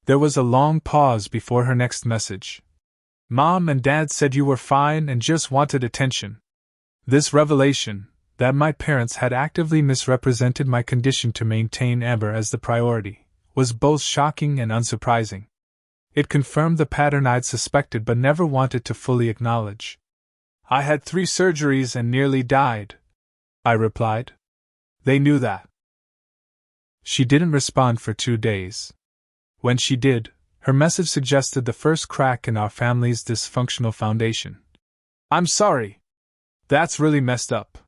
There was a long pause before her next message. Mom and Dad said you were fine and just wanted attention. This revelation, that my parents had actively misrepresented my condition to maintain Amber as the priority, was both shocking and unsurprising. It confirmed the pattern I'd suspected but never wanted to fully acknowledge. I had 3 surgeries and nearly died, I replied. They knew that. She didn't respond for 2 days. When she did, her message suggested the first crack in our family's dysfunctional foundation. I'm sorry. That's really messed up.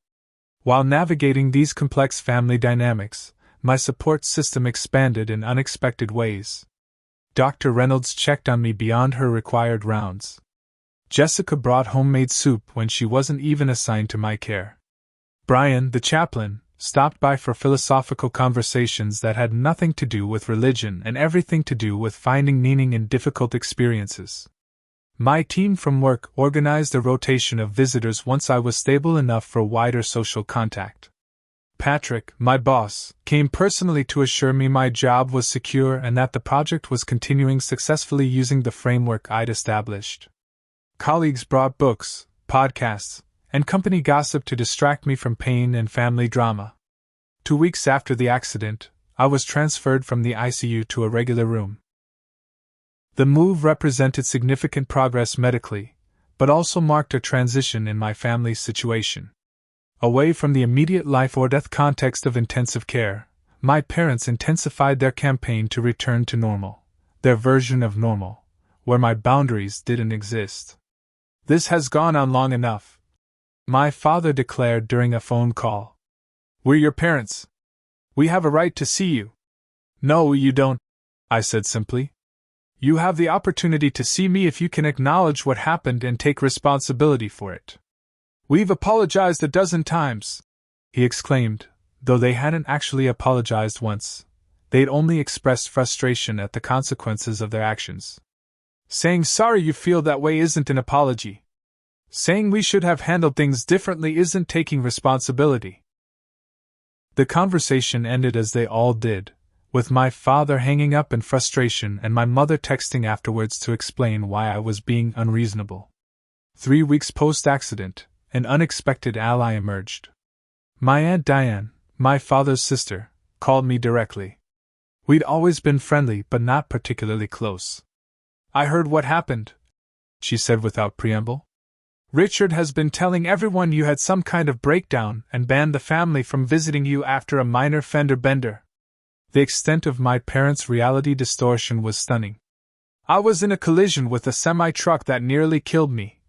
While navigating these complex family dynamics, my support system expanded in unexpected ways. Dr. Reynolds checked on me beyond her required rounds. Jessica brought homemade soup when she wasn't even assigned to my care. Brian, the chaplain, stopped by for philosophical conversations that had nothing to do with religion and everything to do with finding meaning in difficult experiences. My team from work organized a rotation of visitors once I was stable enough for wider social contact. Patrick, my boss, came personally to assure me my job was secure and that the project was continuing successfully using the framework I'd established. Colleagues brought books, podcasts, and company gossip to distract me from pain and family drama. 2 weeks after the accident, I was transferred from the ICU to a regular room. The move represented significant progress medically, but also marked a transition in my family's situation. Away from the immediate life-or-death context of intensive care, my parents intensified their campaign to return to normal, their version of normal, where my boundaries didn't exist. This has gone on long enough, my father declared during a phone call. We're your parents. We have a right to see you. No, you don't, I said simply. You have the opportunity to see me if you can acknowledge what happened and take responsibility for it. We've apologized a dozen times, he exclaimed, though they hadn't actually apologized once. They'd only expressed frustration at the consequences of their actions. Saying sorry you feel that way isn't an apology. Saying we should have handled things differently isn't taking responsibility. The conversation ended as they all did, with my father hanging up in frustration and my mother texting afterwards to explain why I was being unreasonable. 3 weeks post-accident, an unexpected ally emerged. My Aunt Diane, my father's sister, called me directly. We'd always been friendly but not particularly close. I heard what happened, she said without preamble. Richard has been telling everyone you had some kind of breakdown and banned the family from visiting you after a minor fender bender. The extent of my parents' reality distortion was stunning. I was in a collision with a semi-truck that nearly killed me,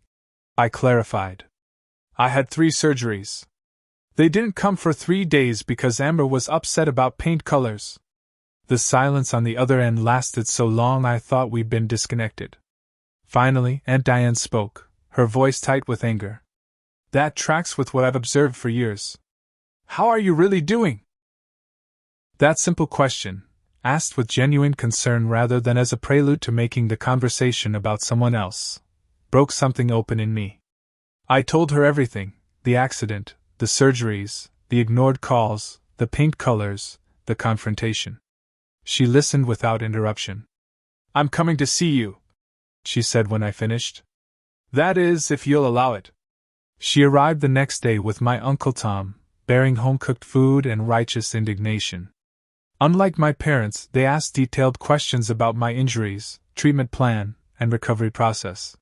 I clarified. I had 3 surgeries. They didn't come for 3 days because Amber was upset about paint colors. The silence on the other end lasted so long I thought we'd been disconnected. Finally, Aunt Diane spoke, her voice tight with anger. That tracks with what I've observed for years. How are you really doing? That simple question, asked with genuine concern rather than as a prelude to making the conversation about someone else, broke something open in me. I told her everything, the accident, the surgeries, the ignored calls, the paint colors, the confrontation. She listened without interruption. I'm coming to see you, she said when I finished. That is, if you'll allow it. She arrived the next day with my Uncle Tom, bearing home-cooked food and righteous indignation. Unlike my parents, they asked detailed questions about my injuries, treatment plan, and recovery process.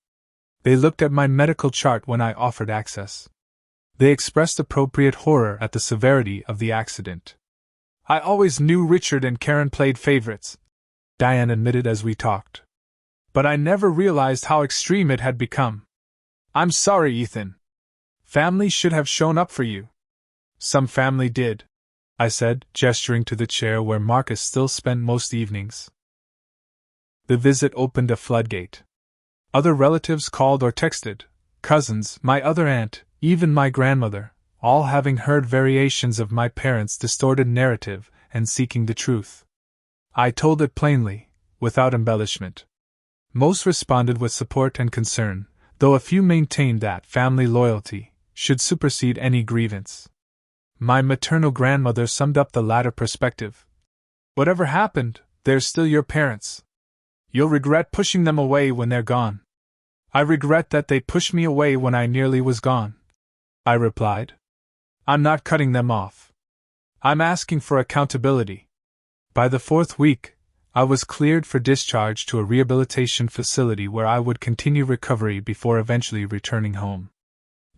They looked at my medical chart when I offered access. They expressed appropriate horror at the severity of the accident. I always knew Richard and Karen played favorites, Diane admitted as we talked. But I never realized how extreme it had become. I'm sorry, Ethan. Family should have shown up for you. Some family did, I said, gesturing to the chair where Marcus still spent most evenings. The visit opened a floodgate. Other relatives called or texted, cousins, my other aunt, even my grandmother, all having heard variations of my parents' distorted narrative and seeking the truth. I told it plainly, without embellishment. Most responded with support and concern, though a few maintained that family loyalty should supersede any grievance. My maternal grandmother summed up the latter perspective. Whatever happened, they're still your parents. You'll regret pushing them away when they're gone. I regret that they pushed me away when I nearly was gone, I replied. I'm not cutting them off. I'm asking for accountability. By the 4th week, I was cleared for discharge to a rehabilitation facility where I would continue recovery before eventually returning home.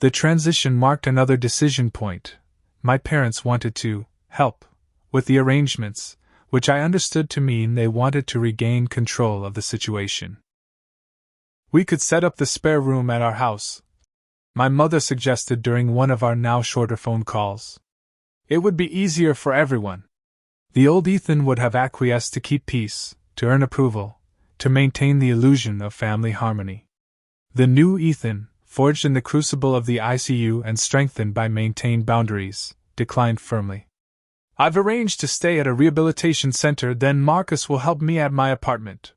The transition marked another decision point. My parents wanted to help with the arrangements, which I understood to mean they wanted to regain control of the situation. We could set up the spare room at our house, my mother suggested during one of our now shorter phone calls. It would be easier for everyone. The old Ethan would have acquiesced to keep peace, to earn approval, to maintain the illusion of family harmony. The new Ethan, forged in the crucible of the ICU and strengthened by maintained boundaries, declined firmly. I've arranged to stay at a rehabilitation center, then Marcus will help me at my apartment.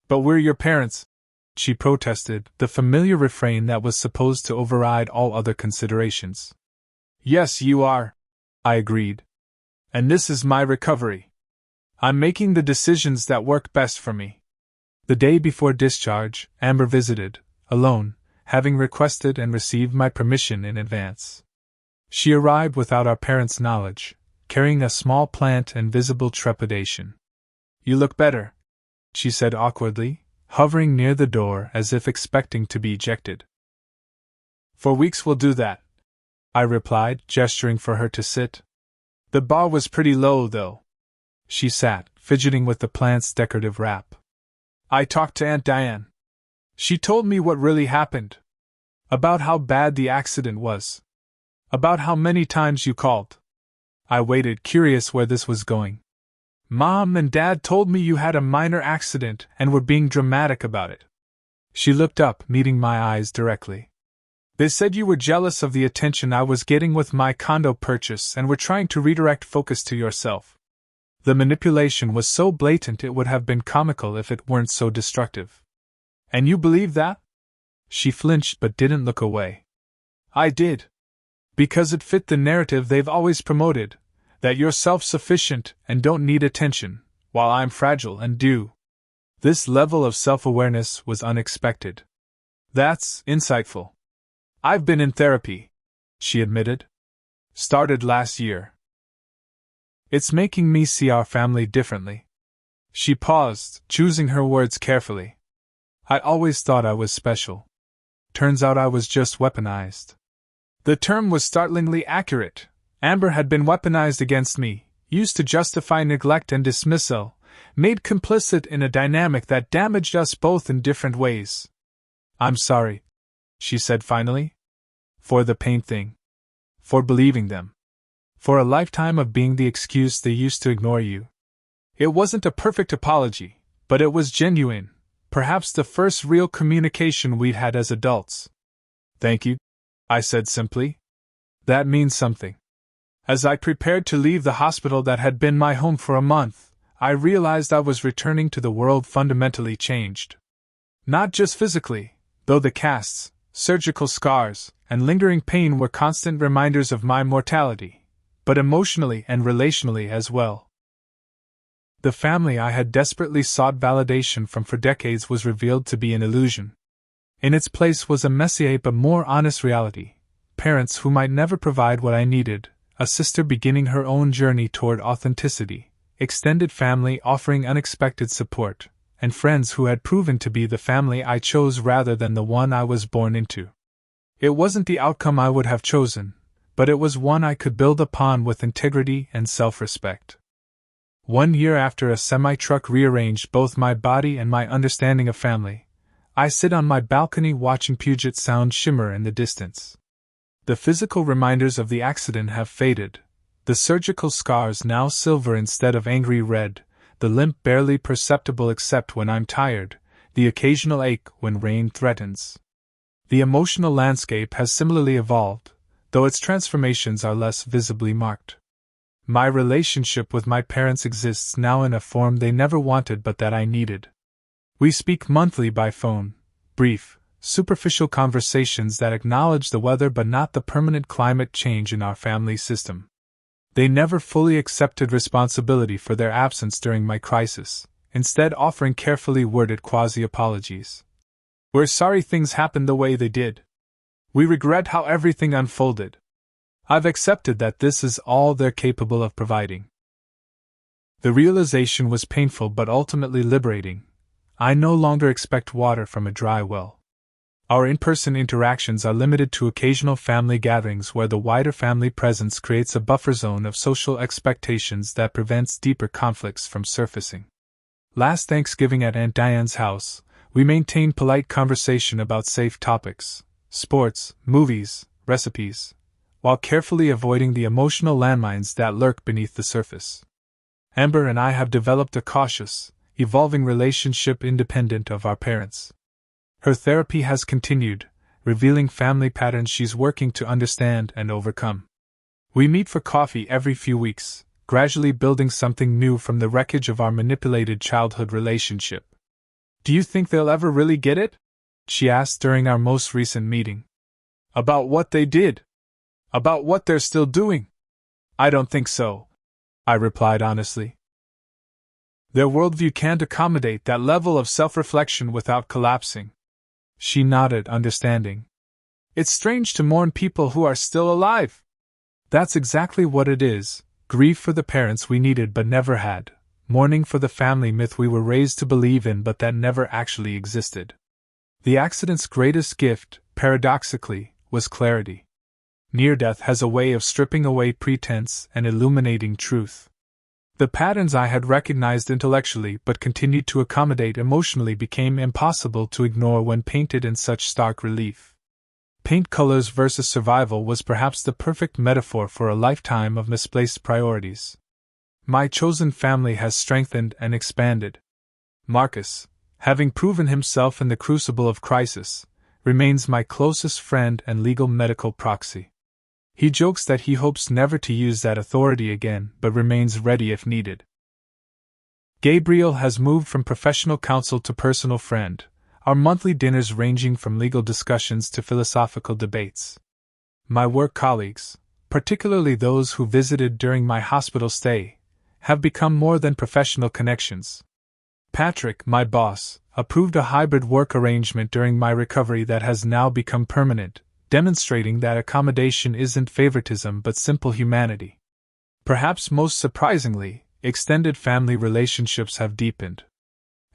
But we're your parents, she protested, the familiar refrain that was supposed to override all other considerations. Yes, you are, I agreed. And this is my recovery. I'm making the decisions that work best for me. The day before discharge, Amber visited, alone, having requested and received my permission in advance. She arrived without our parents' knowledge, carrying a small plant and visible trepidation. You look better, she said awkwardly, hovering near the door as if expecting to be ejected. For weeks we'll do that, I replied, gesturing for her to sit. The bar was pretty low, though. She sat, fidgeting with the plant's decorative wrap. I talked to Aunt Diane. She told me what really happened. About how bad the accident was. About how many times you called. I waited, curious where this was going. Mom and Dad told me you had a minor accident and were being dramatic about it. She looked up, meeting my eyes directly. They said you were jealous of the attention I was getting with my condo purchase and were trying to redirect focus to yourself. The manipulation was so blatant it would have been comical if it weren't so destructive. And you believe that? She flinched but didn't look away. I did. Because it fit the narrative they've always promoted, that you're self-sufficient and don't need attention, while I'm fragile and do. This level of self-awareness was unexpected. That's insightful. I've been in therapy, she admitted. Started last year. It's making me see our family differently. She paused, choosing her words carefully. I always thought I was special. Turns out I was just weaponized. The term was startlingly accurate. Amber had been weaponized against me, used to justify neglect and dismissal, made complicit in a dynamic that damaged us both in different ways. I'm sorry, she said finally. For the pain thing. For believing them. For a lifetime of being the excuse they used to ignore you. It wasn't a perfect apology, but it was genuine, perhaps the first real communication we'd had as adults. "Thank you," I said simply. "That means something." As I prepared to leave the hospital that had been my home for a month, I realized I was returning to the world fundamentally changed. Not just physically, though the casts, surgical scars, and lingering pain were constant reminders of my mortality, but emotionally and relationally as well. The family I had desperately sought validation from for decades was revealed to be an illusion. In its place was a messier but more honest reality: parents who might never provide what I needed, a sister beginning her own journey toward authenticity, extended family offering unexpected support, and friends who had proven to be the family I chose rather than the one I was born into. It wasn't the outcome I would have chosen, but it was one I could build upon with integrity and self-respect. 1 year after a semi-truck rearranged both my body and my understanding of family, I sit on my balcony watching Puget Sound shimmer in the distance. The physical reminders of the accident have faded, the surgical scars now silver instead of angry red, the limp barely perceptible except when I'm tired, the occasional ache when rain threatens. The emotional landscape has similarly evolved, though its transformations are less visibly marked. My relationship with my parents exists now in a form they never wanted but that I needed. We speak monthly by phone, brief, superficial conversations that acknowledge the weather but not the permanent climate change in our family system. They never fully accepted responsibility for their absence during my crisis, instead offering carefully worded quasi-apologies. "We're sorry things happened the way they did. We regret how everything unfolded. I've accepted that this is all they're capable of providing." The realization was painful but ultimately liberating. I no longer expect water from a dry well. Our in-person interactions are limited to occasional family gatherings where the wider family presence creates a buffer zone of social expectations that prevents deeper conflicts from surfacing. Last Thanksgiving at Aunt Diane's house, we maintained polite conversation about safe topics, sports, movies, recipes, while carefully avoiding the emotional landmines that lurk beneath the surface. Amber and I have developed a cautious, evolving relationship independent of our parents. Her therapy has continued, revealing family patterns she's working to understand and overcome. We meet for coffee every few weeks, gradually building something new from the wreckage of our manipulated childhood relationship. "Do you think they'll ever really get it?" she asked during our most recent meeting. "About what they did? About what they're still doing?" "I don't think so," I replied honestly. "Their worldview can't accommodate that level of self-reflection without collapsing." She nodded, understanding. "It's strange to mourn people who are still alive." "That's exactly what it is, grief for the parents we needed but never had, mourning for the family myth we were raised to believe in but that never actually existed." The accident's greatest gift, paradoxically, was clarity. Near-death has a way of stripping away pretense and illuminating truth. The patterns I had recognized intellectually but continued to accommodate emotionally became impossible to ignore when painted in such stark relief. Paint colors versus survival was perhaps the perfect metaphor for a lifetime of misplaced priorities. My chosen family has strengthened and expanded. Marcus, having proven himself in the crucible of crisis, remains my closest friend and legal medical proxy. He jokes that he hopes never to use that authority again, but remains ready if needed. Gabriel has moved from professional counsel to personal friend, our monthly dinners ranging from legal discussions to philosophical debates. My work colleagues, particularly those who visited during my hospital stay, have become more than professional connections. Patrick, my boss, approved a hybrid work arrangement during my recovery that has now become permanent, demonstrating that accommodation isn't favoritism but simple humanity. Perhaps most surprisingly, extended family relationships have deepened.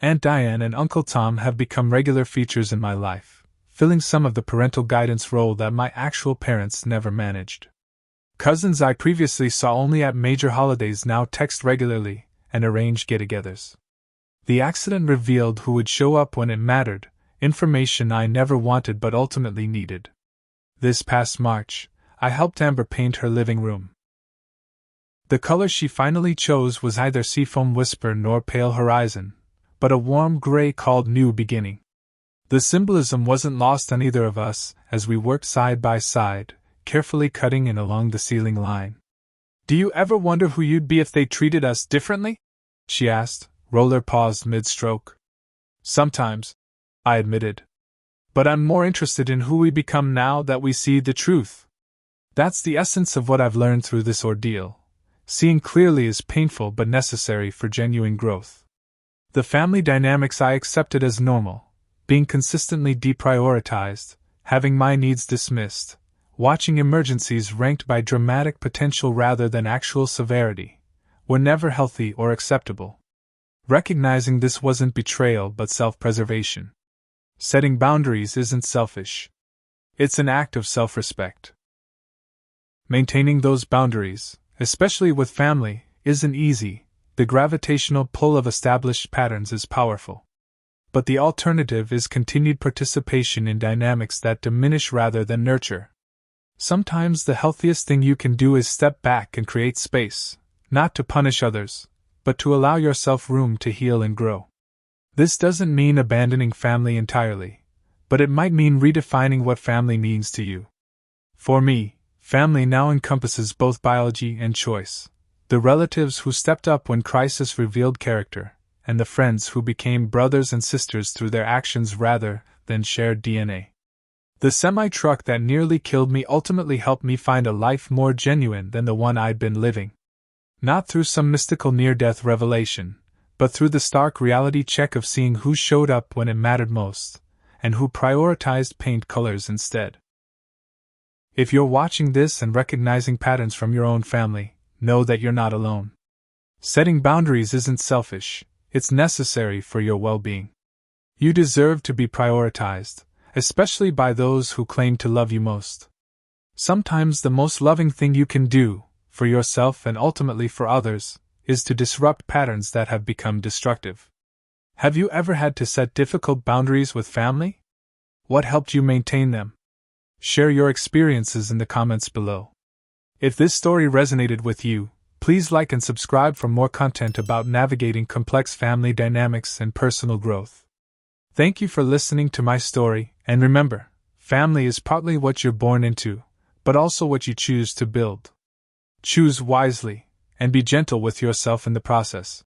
Aunt Diane and Uncle Tom have become regular features in my life, filling some of the parental guidance role that my actual parents never managed. Cousins I previously saw only at major holidays now text regularly and arrange get-togethers. The accident revealed who would show up when it mattered, information I never wanted but ultimately needed. This past March, I helped Amber paint her living room. The color she finally chose was neither seafoam whisper nor pale horizon, but a warm gray called New Beginning. The symbolism wasn't lost on either of us as we worked side by side, carefully cutting in along the ceiling line. "Do you ever wonder who you'd be if they treated us differently?" she asked. Roller paused mid-stroke. "Sometimes," I admitted. "But I'm more interested in who we become now that we see the truth. That's the essence of what I've learned through this ordeal. Seeing clearly is painful but necessary for genuine growth." The family dynamics I accepted as normal, being consistently deprioritized, having my needs dismissed, watching emergencies ranked by dramatic potential rather than actual severity, were never healthy or acceptable. Recognizing this wasn't betrayal but self-preservation. Setting boundaries isn't selfish. It's an act of self-respect. Maintaining those boundaries, especially with family, isn't easy. The gravitational pull of established patterns is powerful. But the alternative is continued participation in dynamics that diminish rather than nurture. Sometimes the healthiest thing you can do is step back and create space, not to punish others, but to allow yourself room to heal and grow. This doesn't mean abandoning family entirely, but it might mean redefining what family means to you. For me, family now encompasses both biology and choice. The relatives who stepped up when crisis revealed character, and the friends who became brothers and sisters through their actions rather than shared DNA. The semi-truck that nearly killed me ultimately helped me find a life more genuine than the one I'd been living. Not through some mystical near-death revelation, but through the stark reality check of seeing who showed up when it mattered most, and who prioritized paint colors instead. If you're watching this and recognizing patterns from your own family, know that you're not alone. Setting boundaries isn't selfish, it's necessary for your well-being. You deserve to be prioritized, especially by those who claim to love you most. Sometimes the most loving thing you can do, for yourself and ultimately for others, is to disrupt patterns that have become destructive. Have you ever had to set difficult boundaries with family? What helped you maintain them? Share your experiences in the comments below. If this story resonated with you, please like and subscribe for more content about navigating complex family dynamics and personal growth. Thank you for listening to my story, and remember, family is partly what you're born into, but also what you choose to build. Choose wisely, and be gentle with yourself in the process.